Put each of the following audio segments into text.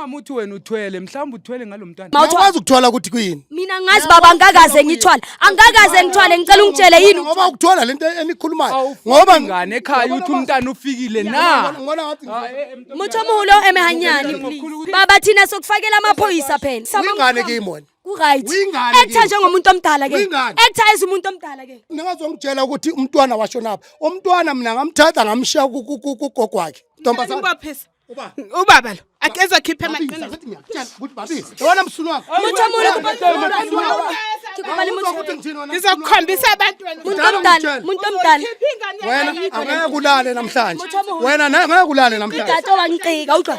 mama uthi wena uthwele mhlawumbe uthwele ngalomntwana Mawukwazi ukuthola ukuthi kuyini Mina ngazi baba angakaze ngithwala. Angakaze ngithwale ngicela ungitshele yini. Ngoba ukuthola lento enikhulumayo. ngoba ingane ekhaya uthi umntana ufikile na ngibona ngathi Muthomulo emehanyani please. Baba thina sokufakela amaphoyisa phela. ingane ke imona. Right. Uyingane ke. Ekutha njengomuntu omdala ke. Uyingane. Ekutha umuntu omdala ke. Ningazongitshela ukuthi umntwana washonapha. Umntwana mina ngamthatha ngamshiya kugogo wakhe. Ntombazana. Ubaba lo akeza khiphe amaqiniso Ngathi ngiyakutshela ukuthi babisi. Yona msulu wakho. ngizokukhombisa abantwana Umuntu omdala. Wena angeke kulale namhlanje. Wena angeke kulale namhlanje. Igato wangicika uqwa.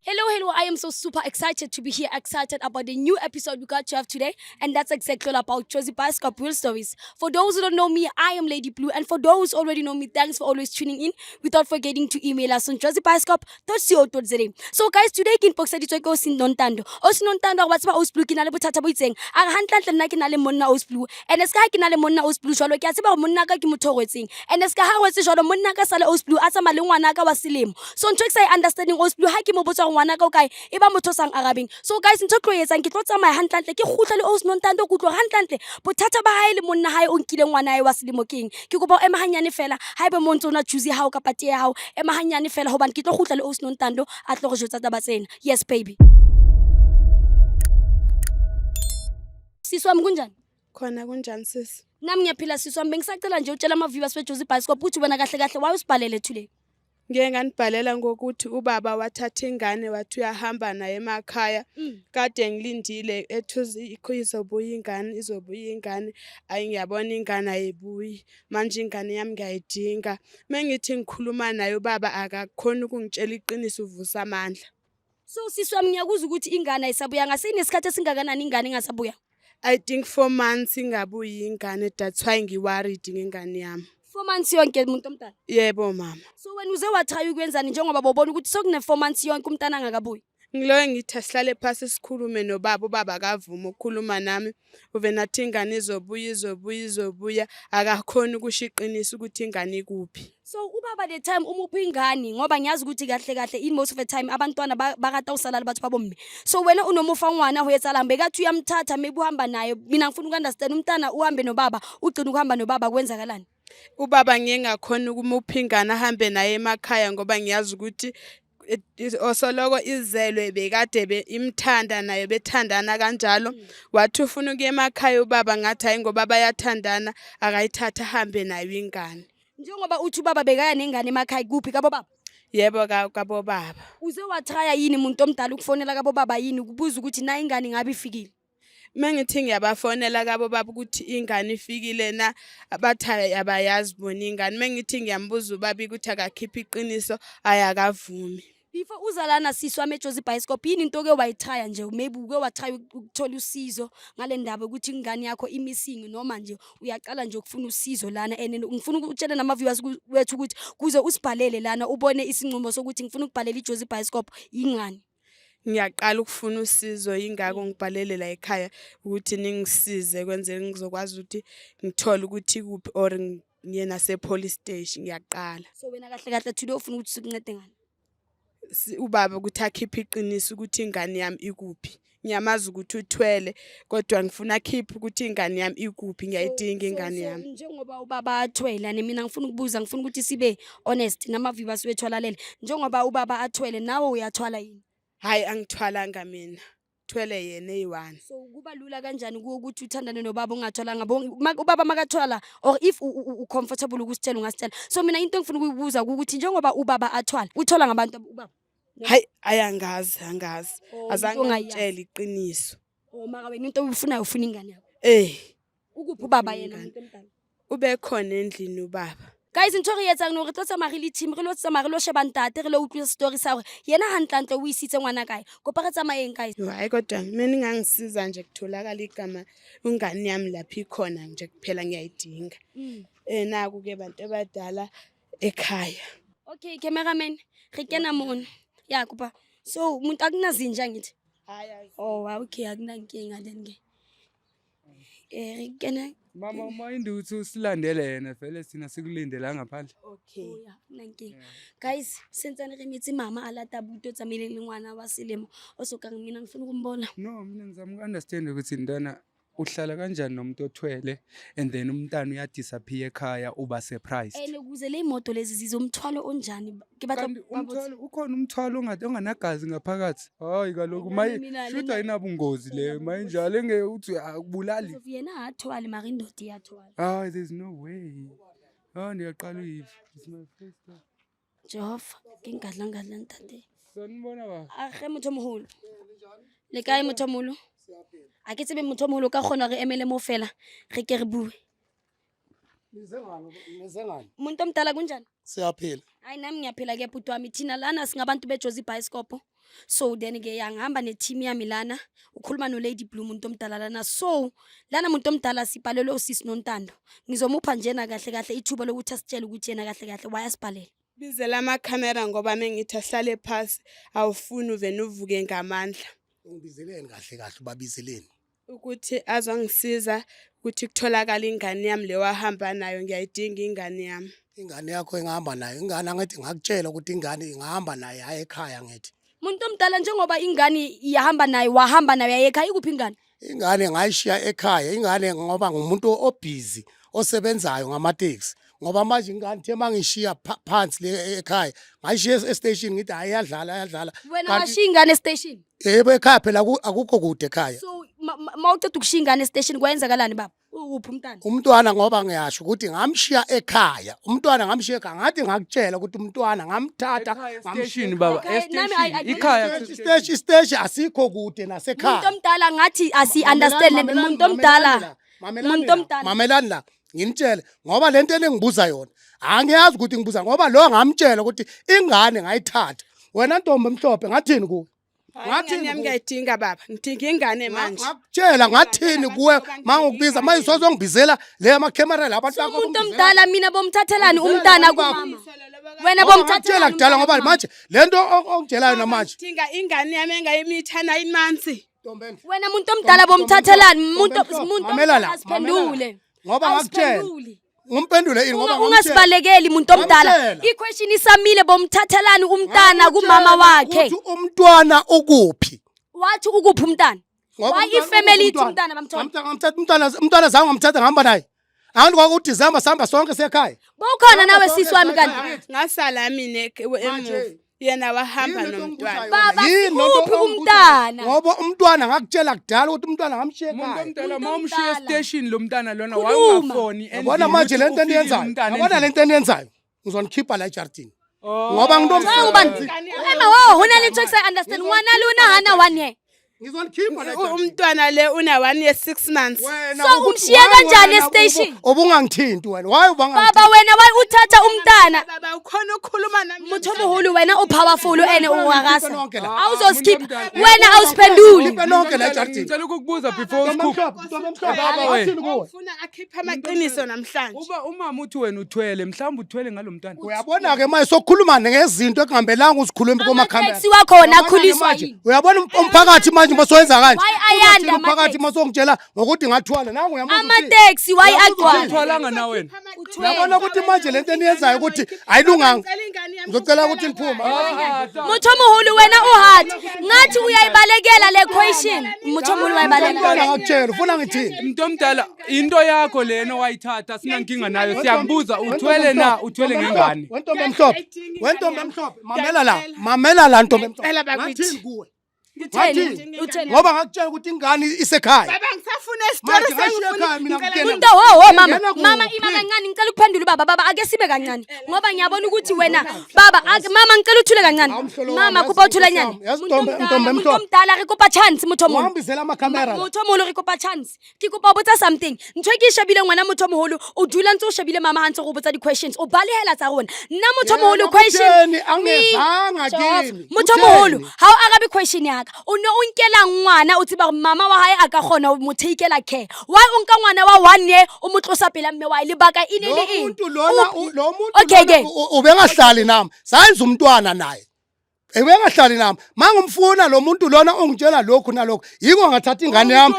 Hello, I am so super excited to be here, excited about the new episode we got to have today, and that's exactly about Josie Bioscope Real Stories. For those who don't know me, I am Lady Blue, and for those who already know me, thanks for always tuning in, without forgetting to email us on josiebioscope.co.za. So guys, today kin box editwe ko Sinontando. Osinontando wa tsaba Osblue kinale bothata bo itseng. A hantlantle nna kinale monna Osblue, and eska kinale monna Osblue jwalo ke a tseba monna ka ke mothogwetseng. And eska ha wetse jwalo monna ka sale Osblue a tsama le ngwana ka wa selemo. So ntwe ke sa understanding Osblue ha ke mo botsa ngwana ka kae e ba motho sang arabeng. So guys ntho tlo yetsang ke tlo tsamaya hantlantle ke kgutla le Osinontando go tlo hantlantle bothata ba hae le monna hae o nkile ngwana hae wa selemo keng. Ke go ba emahanyane fela ha ebe mo ntse ona choose ha o ka pati ya hao emahanyane fela hobane ke tlo kgutla le Osinontando a tlo go jotsa taba tsena. Yes baby. Siswami kunjani? khona kunjani sisi Nami ngiyaphila siswami bengisacela nje utshela ama viewers be Josie Bioscope uthi wena kahle kahle waye usibhalele today. ngeke nganibhalela ngokuthi ubaba wathatha ingane wathi uyahamba naye emakhaya kade ngilindile ethuzi izobuya ingane ayingiyabona ingane ayibuyi manje ingane yami ngiyayidinga mengithi ngikhuluma naye ubaba akakhona ukungitshela iqiniso uvusa amandla. So siswami ngiyakuza ukuthi ingane ayisabuya ngasenesikhathi esingakanani ingane ingasabuya. I think 4 months ingabuyi ingane, that's why ngiworried ngengane yami. 4 months yonke umuntu omdala. Yebo mama. So wena uze watry ukwenzani njengoba bobona ukuthi sokune 4 months yonke umntana angakabuyi. Ngiloye ngithi asihlale phasi sikhulume nobaba, ubaba akavuma ukukhuluma nami. Uvenathi ingane izobuya akakhona ukushiqinisa ukuthi ingane ikuphi. So ubaba the time umuphi ingane ngoba ngiyazi ukuthi kahle kahle in most of the time abantwana bakata usalala bathu babomme. So wena unomufa ngwana hoyetsa lambe kathi uyamthatha maybe uhamba naye. Mina ngifuna ukunderstand umntana uhambe nobaba ugcina ukuhamba nobaba kwenzakalani. Ubaba ngiyengakhona ukumupha ingane ahambe naye emakhaya ngoba ngiyazi ukuthi osoloko izelwe bekade imthanda naye bethandana kanjalo wathi ufuna ukuya emakhaya ubaba ngathi hayi ngoba bayathandana akayithatha ahambe nayo ingane. Njengoba uthi ubaba bekaya nengane emakhaya kuphi kabo baba? Yebo kabo baba. Uze watrya yini umuntu omdala ukufonela kabo baba yini ukubuza ukuthi na ingane ngabe ifikile? Mengithi ngiyabafonela kabo baba ukuthi ingane ifikile na abathi abayazi bona ingane. Mengithi ngiyambuza ubaba ukuthi akakhipha iqiniso ayakavumi. Before uzalana siswami Josie Bioscope yini into ke wayitrya nje maybe uke watrya ukuthola usizo ngale ndaba ukuthi ingane yakho imissing noma nje uyaqala nje ukufuna usizo lana and ngifuna ukutshela nama viewers wethu ukuthi kuze usibhalele lana ubone isinqumo sokuthi ngifuna ukubhalela iJosie Bioscope ingane. Ngiyaqala ukufuna usizo ingako ngibhalele la ekhaya ukuthi ningisize kwenzeke ngizokwazi ukuthi ngithole ukuthi kuphi or ngiye nase police station ngiyaqala. So wena kahle kahle today ufuna ukuthi sikuncede ngani? Ubaba ukuthi akhiphe iqiniso ukuthi ingane yami ikuphi. Ngiyamazi ukuthi uthwele kodwa ngifuna akhiphe ukuthi ingane yami ikuphi ngiyayidinga ingane yami. Njengoba ubaba athwele mina ngifuna ukubuza ngifuna ukuthi sibe honest nama viewers wethu alalele. Njengoba ubaba athwele nawe uyathwala yini? Hayi angithwalanga mina. Thwele yena eyi1. So kuba lula kanjani ukuthi uthandane nobaba ungathwalanga ubaba makathwala or if comfortable ukusitshela ungasitshela. So mina into engifuna ukuyibuza ukuthi njengoba ubaba athwala uthola ngabantu ubaba. Hayi angazi. Azange ngitshela iqiniso. Maka wena into uyifunayo ufuna ingane yakho. Ukuphi ubaba yena umuntu omdala? Ube khona endlini ubaba. Guys ntho re yetsa no re tlotsa magili team re lo tsamaya re lo sheba ntate re lo utlwa story sa hore yena hantlantle o isitse ngwana kae kopa re tsamayeng guys. Hayi kodwa mina ngangisiza nje kutholakala igama ungane yami lapha ikhona nje kuphela ngiyayidinga. Naku ke bantu abadala ekhaya. Okay cameraman re kena mona ya kupa so umuntu akunazinja ngithi hayi okay akunankinga then ke re kena Mama uma induthi usilandele yena vele sina sikulindela ngaphandle. Okay. Oh, yeah, nanke. Guys, since re metsi mama a lata buto tsameleng le ngwana wa selemo o sokang mina ngifuna ukumbona. No, mina ngizama uku-understand ukuthi ntwana uhlala kanjani nomuntu othwele and then umntana uyadisappear ekhaya uba surprised. And ukuze le imoto lezi zizomthwalo onjani ke batla Kanti umthwalo ukhona umthwalo onganagazi ngaphakathi. Hayi kaloku shutha inabungozi le mayinjalo engeke uthi akubulali. yena athwale mara indodi yathwala. Ah, there's no way. Ndiyaqala uyiva. It's my first time. Jehova ke ngadla ntate. Sanibona ba? Age motho moholo. Le kae motho moholo? A ke tsebe motho moholo ka gona re emele mo fela re ke re bue. Nizengani? Umuntu omdala kunjani? Siyaphila. Hayi nami ngiyaphila ke bhuti wami thina lana singabantu beJozi Bioscope. So then ke yangihamba neteam yami lana ukhuluma no Lady Blue umuntu omdala lana. So lana umuntu omdala sibhalelwe usisi nontando. Ngizomupha njena kahle kahle ithuba lokuthi asitshele ukuthi yena kahle kahle wayasibhalela. Bizela ama-camera ngoba mengithi ahlale phasi awufuni uvene uvuke ngamandla. Ungibizeleni kahle kahle ubabizeleni. Ukuthi azongisiza ukuthi kutholakala ingane yami le wahamba nayo ngiyayidinga ingane yami. Ingane yakho engahamba nayo, ingane angithi ngakutshela ukuthi ingane ingahamba nayo hayi ekhaya ngithi. Umuntu omdala njengoba ingane iyahamba naye wahamba nayo yayekhaya ikuphi ingane? Ingane ngayishiya ekhaya, ingane ngoba ngumuntu obusy osebenzayo ngamateksi. Ngoba manje ingane the mangishiya phansi le ekhaya, ngayishiya e-station ngithi ayadlala. Wena washiya ingane station. Yebo ekhaya phela akukho kude ekhaya. So mawuceda ukushiya ingane station kwenzakalani baba? Uphi umntana? Umntwana ngoba ngiyasho ukuthi ngamshiya ekhaya. Umntwana ngamshiya ekhaya. Ngathi ngakutshela ukuthi umntwana ngamthatha Station baba, Nami station asikho kude nasekhaya. umuntu omdala ngathi asi understand le umuntu omdala. Umuntu omdala. Mamelani la. Nginitshele ngoba lento engibuza yona. Angiyazi ukuthi ngibuza ngoba lo ngamtshela ukuthi ingane ngayithatha. Wena ntombi emhlophe ngathini kuwe? Ngathini yami ngiyayidinga baba. Ngidinga ingane manje. Ngakutshela ngathini kuwe mangokubiza manje sozongibizela le ama camera la abantu bakho. Umuntu omdala mina bomthathelani umntana kumama. Wena Ngakutshela bomthathelani kudala ngoba manje lento ongitshelayo namanje. Ngidinga ingane yami engayimitha 9 months. Wena umuntu omdala bomthathelani umuntu Mamelala, asiphendule. Ngoba ngakutshela. Ngumphendule ini ngoba ungasibalekeli umuntu omdala. I-question isamile bomthathelani umntana kumama wakhe. Uthi umntwana ukuphi? Wathi ukuphi umntana? Why ifamily ithi umntana bamthola? Umntwana zange ngamthatha ngihamba naye. Angithi kwakuDecember sihamba sonke sekhaya. Bawukhona nawe sisi wami kanti. Ngasala mina emuva. Yena wahamba nomntwana. Baba uphi umntana? Ngoba umntwana ngakutshela kudala ukuthi umntwana ngamshiya umuntu ekhaya. omdala mawumshiya station lo mntana lona Khuluma. wayungafoni. Yabona manje lento eniyenzayo. Yabona lento eniyenzayo. Ngizonikhipha la ejardini. Ngoba Ngubani? Ema wo hona lento I understand ngwana lona hana 1 year. ngizonikhipha la ejardini. Umntwana le una 1 year 6 months. So umshiya kanjani e-station? Obungangithinti wena. Why ubangangithinti? Baba wena wayi uthatha umntana. Baba ukhona ukukhuluma nami. Mutho moholo wena upowerful ene ungakasa. nonke la. Awuzoskip wena awusiphenduli. Khiphe nonke la ejardini. Ngicela ukukubuza before scoop. Baba wena. Ufuna akhipha amaqiniso namhlanje. Umama uthi wena uthwele mhlawumbe uthwele ngalomntana. Uyabona ke manje sokukhuluma ngezinto ekungambelanga uzikhulume kuma camera. Taxi wakho wona akhuliswa yini? Uyabona umphakathi manje masoyenza kanje. Why ayanda Umphakathi masongitshela ngokuthi ngathwala nangu uyambuza. Ama-taxi why agcwala? Uthwalanga na wena. Uyabona ukuthi manje lento eniyenzayo ukuthi ayilunganga. Ngicela ukuthi niphuma. Mutho moholo wena uhard. Ngathi uyayibalekela le question. Mutho moholo wayibalekela. Ngakutshela ufuna ngithini? Umuntu omdala into yakho lena wayithatha sinankinga nayo siyakubuza uthwele na uthwele ngengane. Wentombi emhlophe. Wentombi emhlophe. Mamela la ntombi emhlophe. Ngathini kuwe? Utheni? Ngoba ngakutshela ukuthi ingane isekhaya. Baba ngisafuna isitori sengifuna. Into wo mama ima kancane ngicela ukuphendula baba ake sibe kancane ngoba ngiyabona ukuthi wena baba mama ngicela uthule kancane mama kuba uthula nyane umuntu omdala re kopa chance motho moholo Uhambisela ama camera. motho moholo re kopa chance ke kopa botsa something ntwe ke shebile ngwana motho moholo o dula ntse o shebile mama hantse go botsa di questions o balehela tsa rona nna motho moholo question angezanga kini. motho moholo ha o arabe question yaka o ne o nkela ngwana o tsiba mama wa hae aka khona mo takeela care why o nka ngwana wa 1 year o motlosa pela mme wa ile baka ine le eng Lo muntu ubengahlali nami. Sayenza umntwana naye. Ebengahlali nami. Mangumfuna lo muntu lona ongitshela lokhu nalokho. Yiko ngathatha ingane yami.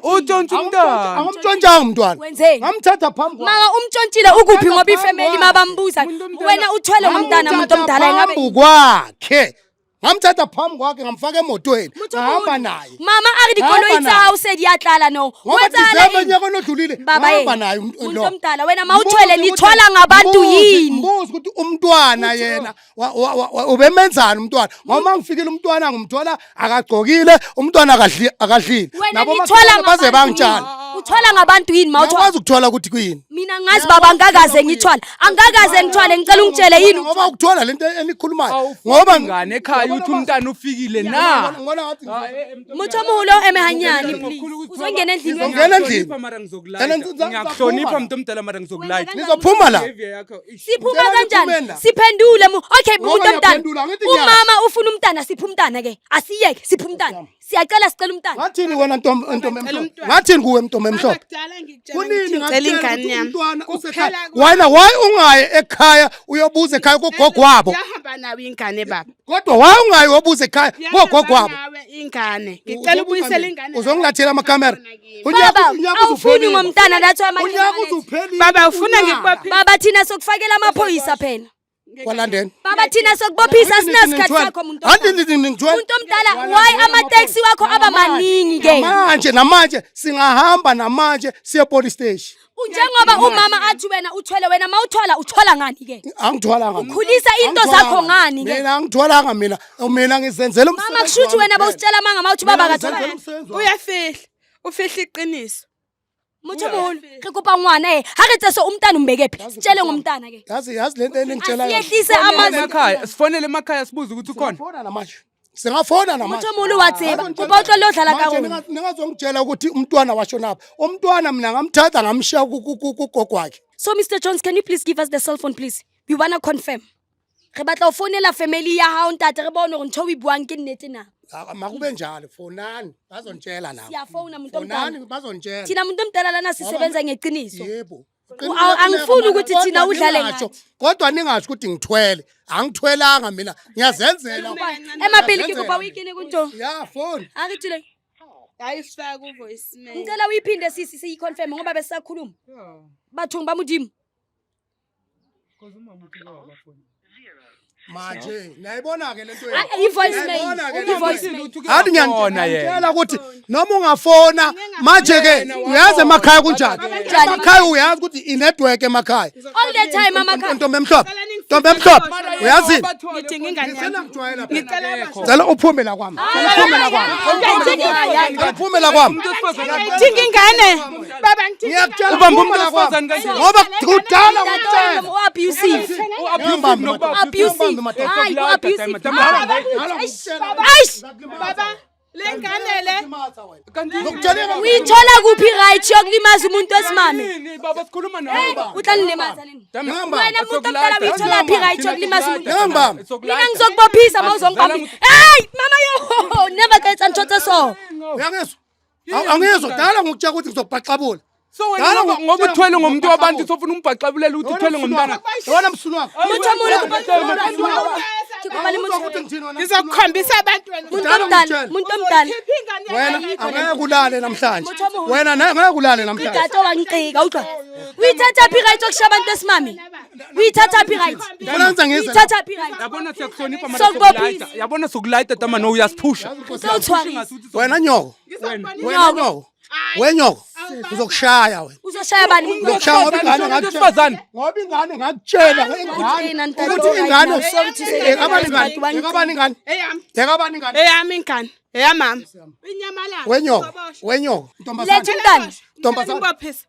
Utshontshe umntwana. Angamtshontshanga umntwana. Wenzeni? Ngamthatha phambi kwakhe. Mama umtshontshile ukuphi ngoba ifamily mabambuza. Wena uthwele ngomntana umuntu omdala engabe Phambi kwakhe. Ngamthatha phambi kwakhe ngamfaka emotweni. Ngahamba naye. Mama ari dikolo itsa ha o se diatlala no. Ngoba December nyaka onodlulile. Ngahamba naye umuntu omdala wena mawuthwele nithwala ngabantu yini? Mbuzo ukuthi umntwana yena ubemenzani umntwana? Ngoba ngifikile umntwana ngumthola akagcokile, umntwana akadlile. Nabo baze bangitshana. Uthwala ngabantu yini mawuthwala? Ngakwazi ukuthola ukuthi kuyini. Mina ngazi baba angakaze ngithwala. Angakaze ngithwale ngicela ungitshele yini? Ngoba ukuthola lento enikhulumayo. Ngoba ngane ekhaya uthi umntana ufikile na. Muthomulo emehanyani please. Uzongena endlini. Ngena endlini. Ngiyakuhlonipha umuntu omdala mara ngizokulayitha. Nizophuma la. Siphuma kanjani? Siphendule okay umuntu omdala. Umama ufuna umntana sipha umntana ke. Asiyeke sipha umntana. Siyacela sicela umntana. Ngathini wena ntombi emhlophe? Ngathini kuwe mntombi emhlophe? Kunini ngicela ingane yami. Umntwana usekhaya. Wena why ungaye ekhaya uyobuza ekhaya kogogo wabo? Yahamba nawe ingane baba. Kodwa why ungaye uyobuza ekhaya kogogo wabo? Nawe ingane. Ngicela ubuyisele ingane. Uzongilathela amakamera. Baba awufuni ngomntana that's why Unyaka uzuphelile. Baba ufuna ngikubophe. Baba thina sokufakela amaphoyisa phela. Kwalandeni. Baba thina sokubophisa sinasikhathi sakho umuntu. Umuntu omdala why ama-taxi wakho aba maningi ke? Namanje singahamba namanje siye police station. Njengoba umama athi wena uthwele wena mawuthola uthola ngani ke? Angithwalanga. Ukhulisa into zakho ngani ke? Mina angithwalanga mina ngizenzela umsebenzi. Mama kushuthi wena bawusitshela manga mawuthi baba kathola. Uyafihla. Ufihla iqiniso. Muthomolo ke kopa ngwana ha re tseso umntana umbeke phi? Sitshele ngomntana ke. Yazi lento engitshela yona. Siyehlise amazi emakhaya. Sifonele emakhaya sibuze ukuthi ukhona. Singafona namanje. Singafona namanje. Muthomolo watseba. Kuba utlolo odlala ka wona. Ningazongitshela ukuthi umntwana washo napha. Umntwana mina ngamthatha ngamshiya kugogo wakhe. So Mr. Jones, can you please give us the cell phone please? We wanna confirm. Re batla o fonela family ya hao ntate re bone hore ntho o buang ke nnete na. Makube njalo fonani bazontshela nawe. Siyafona umuntu omdala. Fonani bazontshela. Thina umuntu omdala lana sisebenza ngeqiniso. Yebo. Angifuni ukuthi thina udlale ngathi. Kodwa ningasho ukuthi ngithwele. Angithwelanga mina. Ngiyazenzela. Emabhiliki kuba uyikini kunto. Ya phone. Akithule. Hayi sifaka ku voicemail. Ngicela uyiphinde siyiconfirm ngoba besakhuluma. Bathungu bamudimo. Manje nayibona ke lento I-voicemail. Hathi ngiyantshela ukuthi noma ungafona manje ke uyazi emakhaya kunjani emakhaya uyazi ukuthi inetwork emakhaya All the time amakhaya. Ntombi emhlophe uyazi Ngidinga ingane yami. Ngicela cela uphume la kwami uphume la kwami ngidinga ingane. Baba ngiyakutshela ubamba la kwami ngoba kudala ngokutshela Abusive. Abusive. Hayi abusive. Baba lengane le. Uyithola kuphi right yokulimaza umuntu wesimame? Baba sikhuluma nawe. Utlanimaza leni. Wena umuntu omdala uyithola phi right yokulimaza umuntu? Mina ngizokubophisa mawuzongibamba. Hey mama yo never get antshotse so. Uyangizwa angizwa dala ngokutshela ukuthi ngizokubhaxabula So wena ngoba uthwele ngomuntu wabantu sofuna umbhaxabulela ukuthi uthwele ngomntana. wena msulu wakho Ngizokukhombisa abantu wena. Umuntu omdala. wena angeke kulale namhlanje wena angeke kulale namhlanje Tato wangiqika uqwa. Uyithatha phi right yokushaya abantu wesimame? Uyithatha phi right? Ufanele ngize Uyithatha phi right? Yabona siyakuhlonipha mara sokulayita. Yabona sokulayita tama no uyasiphusha. wena nyoko wenyoko uzokushaya wena Uzoshaya bani? uzokushaya ngoba ingane ngakutshela ngoba ingane ngakutshela ukuthi ingane ekabani ingane Eyami ingane. Eyamama. Inyamalanga. wenyoko Letha umntana. Ngibophisa.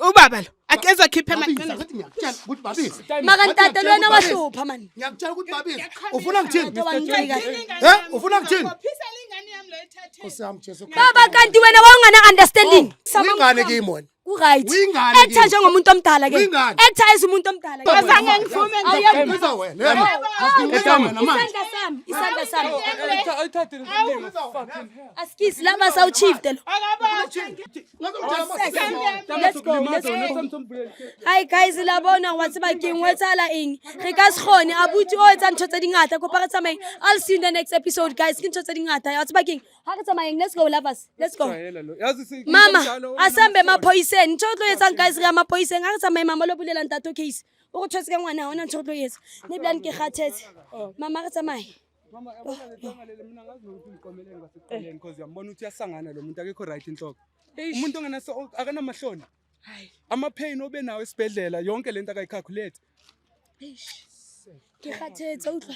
Ubaba lo akeza khiphe amaqiniso. ngiyakutshela ukuthi babisi Makantata lona wahlupha man. ngiyakutshela ukuthi babisi ufuna ngithini Wangiqika. ufuna ngithini Bophisa lengane yami lo ethathe. Nkosi Jesu Baba kanti wena wawungana understanding. ingane kimi wena Right. Uyingane Etha njengomuntu omdala ke. Uyingane. Etha ezomuntu omdala ke. Ngizange ngivume Wena Isandla sami. isandla sami ayithathe lesilingo fucking hell. askisi laba sawuchiefde lo let's go hi guys la bona wa tseba ke ngwetsala eng re ka se gone abuti o etsa ntho tse dingata go pa re tsamaye. I'll see you in the next episode guys ke ntho tse dingata ya tseba keng ha re tsamaye let's go lovers let's go mama asambe maphoiseng ntho tlo etsang guys re ya maphoiseng ha re tsamaye mama lo bulela ntato case o go tshwetse ka ngwana ona ntho tlo etsa ne bla nke kgathetse mama re tsamaye Mama yabona ledangalele mina ngazi nokuthi uliqomeleni ngaseqaleni because uyambona ukuthi uyasangana lo muntu akekho right inhloko. Umuntu ongenaso akanamahloni. Hayi. Ama pain obe nawo esibedlela yonke lento akayicalculate. ke khathetse utlwa